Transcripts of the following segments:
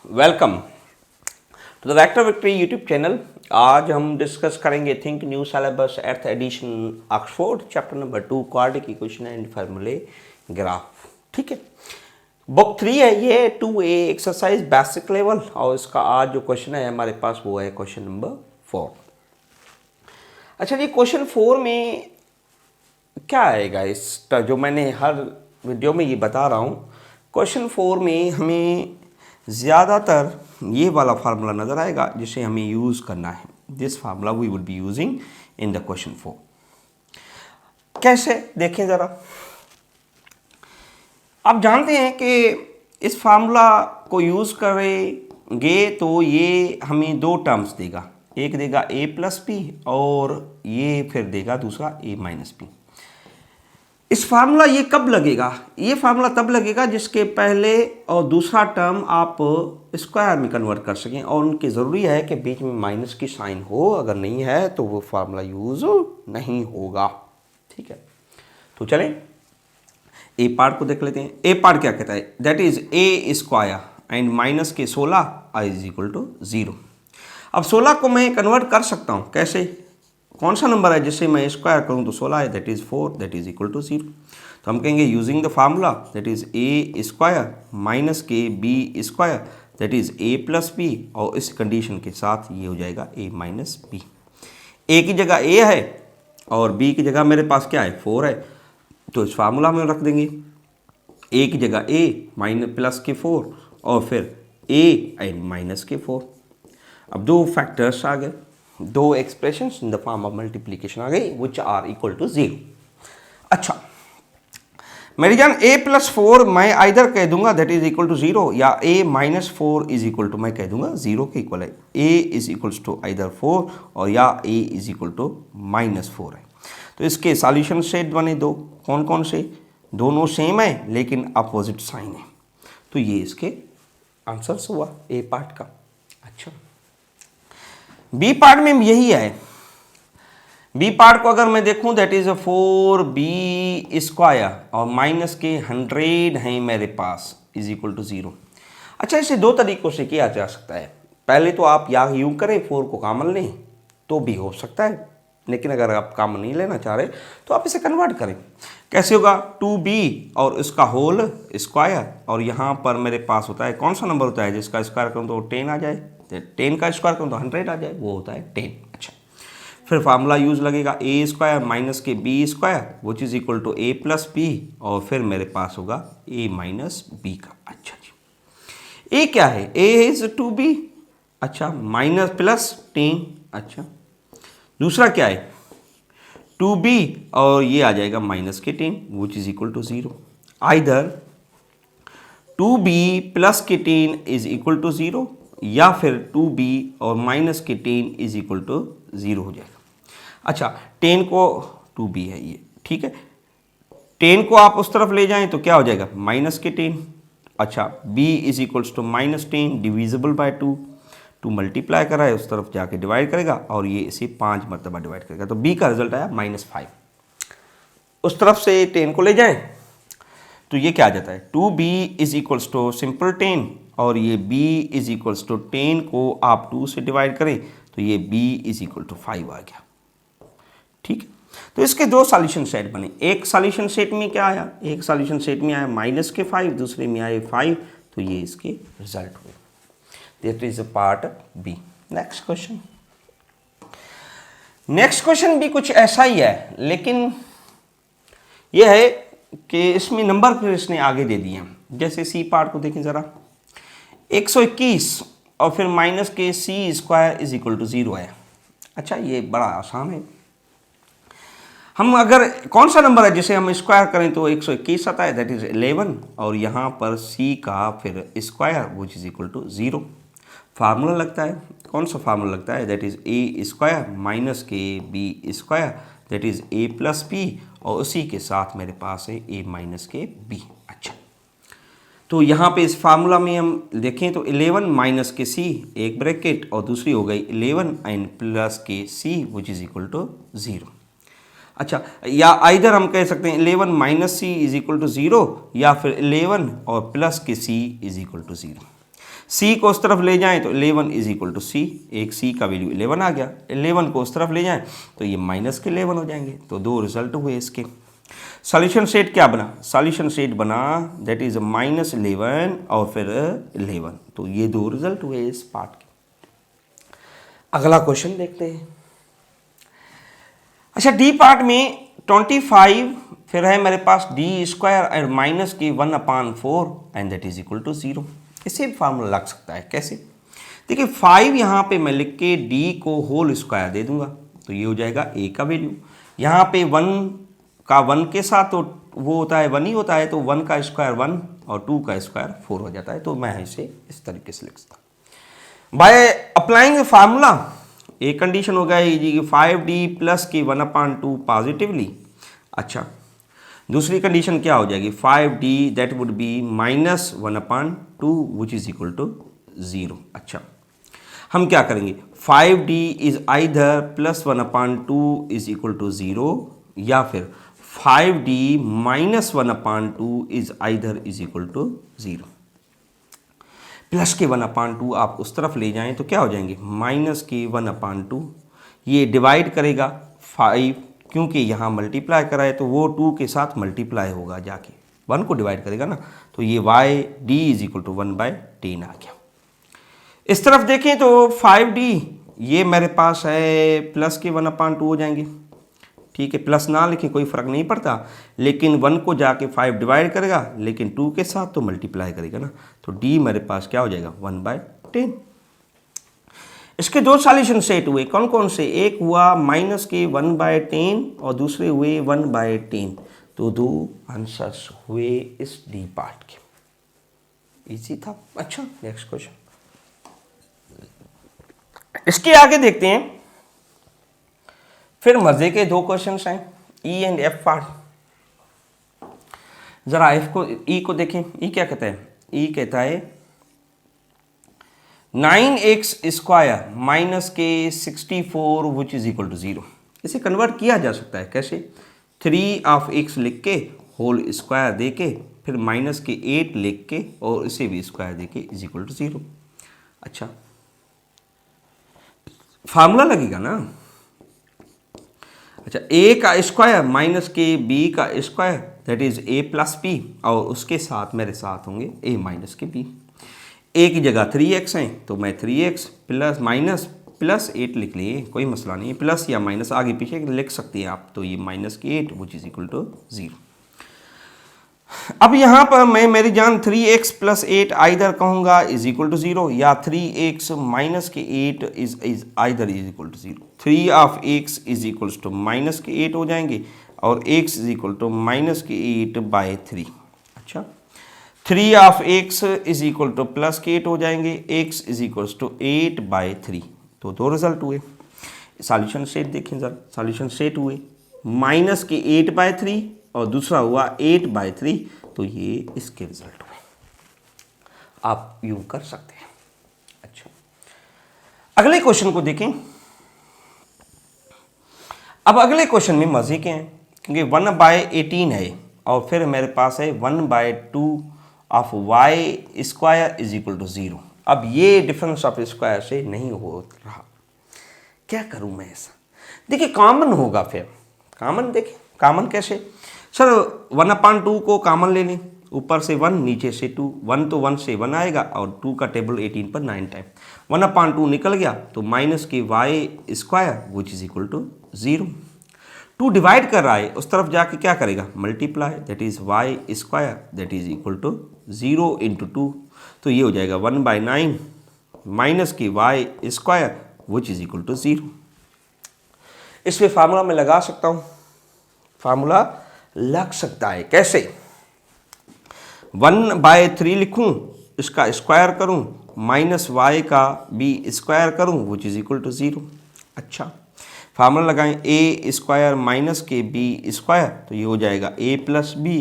Welcome to the vector victory YouTube channel. आज हम discuss करेंगे think new syllabus eighth edition Oxford chapter number 2 quadratic equation and formulae graph. ठीक है, book 3 है ये 2A exercise basic level, और इसका आज जो क्वेश्चन है हमारे पास वो है क्वेश्चन नंबर 4। अच्छा जी, क्वेश्चन 4 में क्या आएगा? इस जो मैंने हर वीडियो में ये बता रहा हूँ, क्वेश्चन 4 में हमें ज़्यादातर ये वाला फार्मूला नज़र आएगा जिसे हमें यूज़ करना है। This formula we would be using in the question 4। कैसे देखें ज़रा। आप जानते हैं कि इस फार्मूला को यूज़ करेंगे तो ये हमें दो टर्म्स देगा, एक देगा a प्लस पी और ये फिर देगा दूसरा a माइनस पी। इस फार्मूला ये कब लगेगा? ये फार्मूला तब लगेगा जिसके पहले और दूसरा टर्म आप स्क्वायर में कन्वर्ट कर सकें, और उनकी ज़रूरी है कि बीच में माइनस की साइन हो, अगर नहीं है तो वो फार्मूला यूज़ नहीं होगा। ठीक है, तो चलें ए पार्ट को देख लेते हैं। ए पार्ट क्या कहता है? That is a square and minus के 16 आई इज इक्वल टू 0। अब 16 को मैं कन्वर्ट कर सकता हूँ कैसे? कौन सा नंबर है जिससे मैं स्क्वायर करूँ तो 16 है, that is 4, that is equal to 0। तो हम कहेंगे using the formula that is a square minus के b square that is a plus b, और इस कंडीशन के साथ ये हो जाएगा ए माइनस बी। ए की जगह ए है और बी की जगह मेरे पास क्या है? 4 है, तो इस फार्मूला में रख देंगे ए की जगह ए माइनस प्लस के 4 और फिर ए एंड माइनस के 4। अब दो फैक्टर्स आ गए, दो expressions in the form of multiplication आ गई विच आर इक्वल टू 0। अच्छा मेरी जान, a प्लस 4 मैं आइदर कह दूंगा दैट इज इक्वल टू 0 या a minus 4 is equal to मैं कह दूंगा 0 के इक्वल है। a is equals to either 4 और या a is equal to minus 4 है। तो इसके सॉल्यूशन सेट बने दो, कौन कौन से? दोनों सेम है लेकिन अपोजिट साइन है, तो ये इसके आंसर्स हुआ ए पार्ट का। अच्छा, बी पार्ट में यही है। बी पार्ट को अगर मैं देखूं दैट इज 4b स्क्वायर और माइनस के 100 हैं मेरे पास इज इक्वल टू 0। अच्छा, इसे दो तरीकों से किया जा सकता है। पहले तो आप या यूं करें 4 को कॉमन लें तो भी हो सकता है, लेकिन अगर आप कॉमन नहीं लेना चाह रहे तो आप इसे कन्वर्ट करें। कैसे होगा? 2b और इसका होल स्क्वायर, और यहाँ पर मेरे पास होता है कौन सा नंबर होता है जिसका स्क्वायर करूँ तो 10 आ जाए, 10 का स्क्वायर करूँ तो 100 आ जाए, वो होता है 10। अच्छा, फिर फार्मूला यूज लगेगा ए स्क्वायर माइनस के b square which is equal to a plus b, और फिर मेरे पास होगा ए माइनस बी का। अच्छा जी, ए क्या है? ए इज 2b। अच्छा, माइनस प्लस 10। अच्छा, दूसरा क्या है? 2b और ये आ जाएगा माइनस के 10 which is equal to 0। Either 2b plus के 10 इज इक्वल टू 0 या फिर 2b और माइनस के 10 इज इक्वल टू 0 हो जाएगा। अच्छा, 10 को 2b है ये, ठीक है, 10 को आप उस तरफ ले जाएं तो क्या हो जाएगा? माइनस के 10। अच्छा, b is equals to minus 10 divisible by 2 multiply करा है उस तरफ जाके डिवाइड करेगा और ये इसे 5 मरतबा डिवाइड करेगा, तो b का रिजल्ट आया -5। उस तरफ से 10 को ले जाएं तो ये क्या आ जाता है? 2b is equals to simple 10 और ये b इज इक्वल्स टू 10 को आप 2 से डिवाइड करें तो ये b इज इक्वल टू 5 आ गया। ठीक है, तो इसके दो सॉल्यूशन सेट बने। एक सॉल्यूशन सेट में क्या आया? एक सॉल्यूशन सेट में आया -5, दूसरे में आए 5, तो ये इसके रिजल्ट हुए। That is part B. Next question. Next question भी कुछ ऐसा ही है, लेकिन यह है कि इसमें नंबर फिर इसने आगे दे दिए हैं। जैसे सी पार्ट को देखें ज़रा, 121 और फिर माइनस के सी स्क्वायर इज इक्वल टू 0 है। अच्छा, ये बड़ा आसान है। हम अगर कौन सा नंबर है जिसे हम स्क्वायर करें तो 121 आता है, दैट इज 11, और यहाँ पर सी का फिर square which is equal to 0। Formula लगता है, कौन सा फार्मूला लगता है? That is a square minus के b square that is a plus b, और उसी के साथ मेरे पास है ए माइनस के बी। अच्छा, तो यहाँ पे इस फार्मूला में हम देखें तो 11 माइनस के सी एक ब्रैकेट और दूसरी हो गई 11 एंड प्लस के c which is equal to 0। अच्छा, या आइदर हम कह सकते हैं 11 minus c is equal to 0 या फिर 11 और प्लस के c is equal to 0। c को उस तरफ ले जाएं तो 11 इज इक्वल टू सी, एक c का वैल्यू 11 आ गया, 11 को उस तरफ ले जाएं तो ये माइनस के 11 हो जाएंगे। तो दो रिजल्ट हुए इसके। सॉल्यूशन सेट क्या बना? सॉल्यूशन सेट बना दैट इज -11 और फिर 11। तो ये दो रिजल्ट हुए इस पार्ट के। अगला क्वेश्चन देखते हैं। अच्छा, डी पार्ट में 25 फिर है मेरे पास डी स्क्वायर और माइनस की 1/4 and that is equal to 0। इससे भी फार्मूला लग सकता है। कैसे? देखिए 5 यहाँ पे मैं लिख के डी को होल स्क्वायर दे दूंगा तो ये हो जाएगा ए का वैल्यू। यहाँ पे 1 का 1 के साथ तो वो होता है 1 ही होता है, तो 1 का स्क्वायर 1 और 2 का स्क्वायर 4 हो जाता है। तो मैं इसे इस तरीके से लिख सकता हूँ बाय अप्लाइंग फार्मूला। एक कंडीशन हो गया जी 5d प्लस की 1/2 पॉजिटिवली। अच्छा, दूसरी कंडीशन क्या हो जाएगी? 5d that would be -1/2 which is equal to 0। अच्छा, हम क्या करेंगे? 5d is either +1/2 is equal to 0 या फिर 5d -1/2 is either is equal to 0। Plus के 1/2 आप उस तरफ ले जाएं तो क्या हो जाएंगे? माइनस के 1/2। ये डिवाइड करेगा 5, क्योंकि यहाँ मल्टीप्लाई करा है तो वो 2 के साथ मल्टीप्लाई होगा जाके, 1 को डिवाइड करेगा ना, तो ये y d is equal to 1/10 आ गया। इस तरफ देखें तो 5d ये मेरे पास है प्लस के 1/2 हो जाएंगे। ठीक है, प्लस ना लिखें कोई फ़र्क नहीं पड़ता, लेकिन 1 को जाके 5 डिवाइड करेगा, लेकिन 2 के साथ तो मल्टीप्लाई करेगा ना, तो d मेरे पास क्या हो जाएगा? 1/10। इसके दो सॉल्यूशन सेट हुए। कौन कौन से? एक हुआ माइनस के 1/10 और दूसरे हुए 1/10। तो दो आंसर्स हुए इस डी पार्ट के। इजी था। अच्छा, नेक्स्ट क्वेश्चन। इसके आगे देखते हैं, फिर मजे के दो क्वेश्चंस हैं ई एंड एफ पार्ट। जरा एफ को, ई को देखें। ई क्या कहता है? ई कहता है 9x स्क्वायर माइनस के 64 विच इज इक्वल टू 0। इसे कन्वर्ट किया जा सकता है कैसे? 3 लिख के होल स्क्वायर दे के फिर माइनस के 8 लिख के और इसे भी स्क्वायर दे के इज इक्वल टू 0। अच्छा, फार्मूला लगेगा ना। अच्छा, a का स्क्वायर माइनस के b का square that is a plus b और उसके साथ मेरे साथ होंगे a माइनस के b। a की जगह 3x है तो मैं 3x प्लस माइनस प्लस 8 लिख लिए, कोई मसला नहीं, प्लस या माइनस आगे पीछे लिख सकते हैं आप। तो ये माइनस के 8 विच इज इक्वल टू 0। अब यहाँ पर मैं मेरी जान 3x प्लस 8 आइदर कहूँगा इज इक्वल टू 0 या 3x माइनस के 8 is either is equal to 0। 3 of x is equal to minus के 8 हो जाएंगे और x is equal to minus के 8/3। अच्छा, 3 of x is equal to plus के 8 हो जाएंगे, x इज इक्वल टू 8/3। तो दो रिजल्ट हुए। सॉल्यूशन सेट देखें जरा। सॉल्यूशन सेट हुए माइनस के 8/3 और दूसरा हुआ 8/3। तो ये इसके रिजल्ट हुए। आप यूं कर सकते हैं। अच्छा, अगले क्वेश्चन को देखें। अब अगले क्वेश्चन में मजे के हैं, क्योंकि 1/18 है और फिर मेरे पास है 1/2 of y square is equal to 0। अब ये डिफरेंस ऑफ स्क्वायर से नहीं हो रहा, क्या करूं मैं ऐसा? देखिए कॉमन होगा, फिर कॉमन देखें। कॉमन कैसे? सर 1/2 को कॉमन ले लें, ऊपर से 1 नीचे से 2, 1 तो 1 से 1 आएगा और 2 का टेबल 18 पर 9 टाइम। 1/2 निकल गया तो माइनस के y square which is equal to 0। 2 divide कर रहा है, उस तरफ जाके क्या करेगा? Multiply, that is y square that is equal to 0 into 2। तो ये हो जाएगा 1/9 माइनस की y square which is equal to 0। इस पे फार्मूला मैं लगा सकता हूँ, फार्मूला लग सकता है। कैसे? 1/3 लिखूं, इसका स्क्वायर करूं, माइनस y का b स्क्वायर करूं विच इज इक्वल टू 0। अच्छा, फार्मूला लगाएं a स्क्वायर माइनस के b स्क्वायर, तो ये हो जाएगा a प्लस b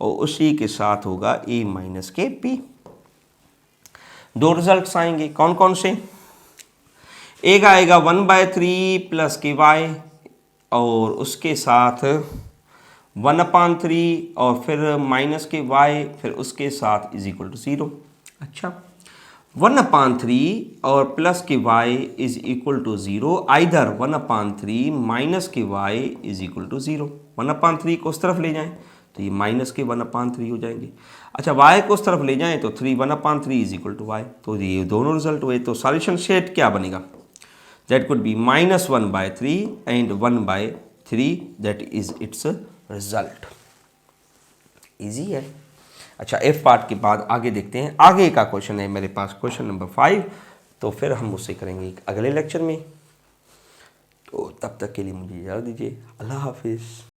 और उसी के साथ होगा a माइनस के b। दो रिजल्ट्स आएंगे। कौन कौन से? एक आएगा 1/3 प्लस के y और उसके साथ 1/3 और फिर माइनस के y फिर उसके साथ इज इक्वल टू 0। अच्छा, 1/3 और प्लस के y is equal to 0, either 1/3 minus के y इज इक्वल टू 0। 1/3 को उस तरफ ले जाएं तो ये माइनस के 1/3 हो जाएंगे। अच्छा, y को उस तरफ ले जाएं तो 1/3 इज इक्वल टू y। तो ये दोनों रिजल्ट हुए। तो सॉल्यूशन सेट क्या बनेगा? That could be -1/3 and 1/3, that is it's result. Easy है। अच्छा, एफ पार्ट के बाद आगे देखते हैं। आगे का क्वेश्चन है मेरे पास क्वेश्चन नंबर 5, तो फिर हम उससे करेंगे अगले लेक्चर में। तो तब तक के लिए मुझे इजाज़त दीजिए। अल्लाह हाफिज़।